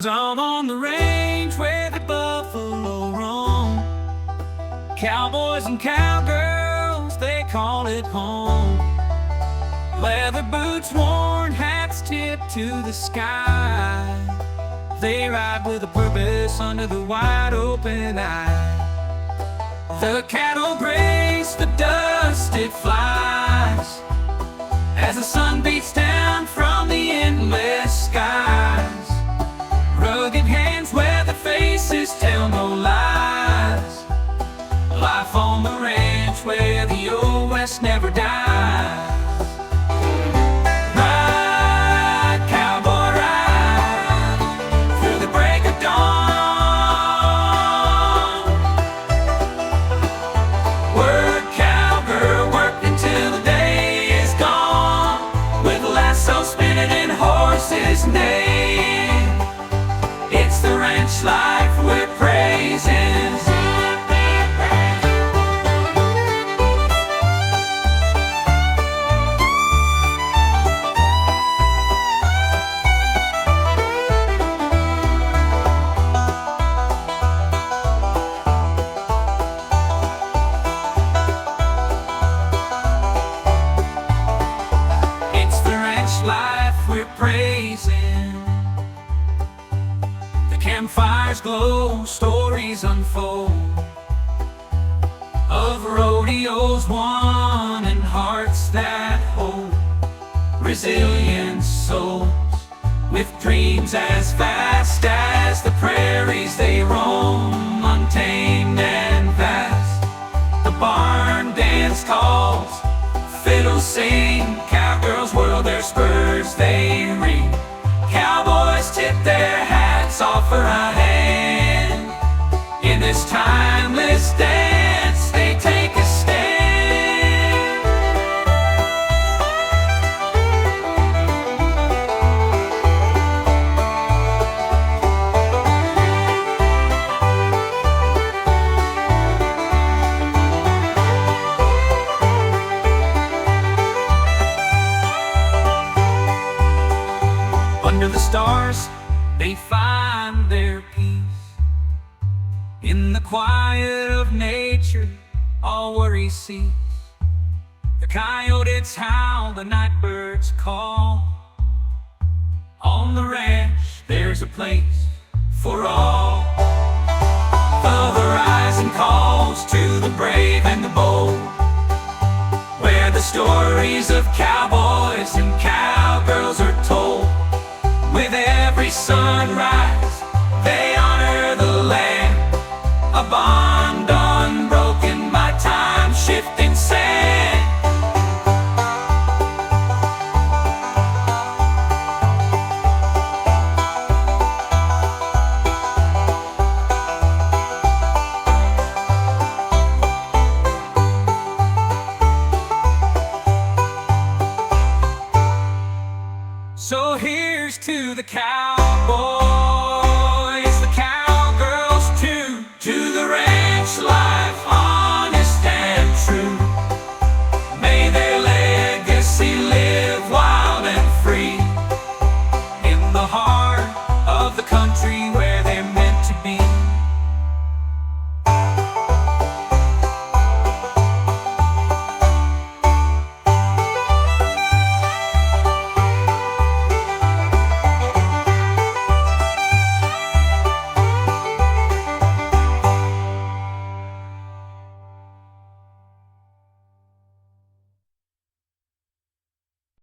Down on the range where the buffalo roam, cowboys and cowgirls, they call it home. Leather boots worn, hats tipped to the sky. They ride with a purpose under the wide open eye. The cattle graze, the dust it flies as the sun beats down from the endless skies. Rugged hands where the faces tell no lies. Life on the ranch where the old west never dies. Ride, cowboy, ride through the break of dawn. Work, cowgirl, work until the day is gone, with lasso spinning and horses neighing. It's the ranch life we're praising. It's the ranch life we're praising. Campfires glow, stories unfold of rodeos won and hearts that hold resilient souls with dreams as vast as the prairies they roam, untamed and vast. The barn dance calls, fiddles sing, cowgirls whirl their spurs, they ring. Cowboys tip their hats, offer a hand. In this timeless dance, they take a stand. Under the stars, they find their peace. In the quiet of nature, all worry cease. The coyotes howl, the night birds call. On the ranch, there's a place for all. The horizon calls to the brave and the bold, where the stories of cowboys and cowgirls are told. With every sunrise, they honor the land, a bond unbroken by time-shifting sand. So here's to the cowboys, the cowgirls too, to the ranch life, honest and true. May their legacy live wild and free in the heart of the country.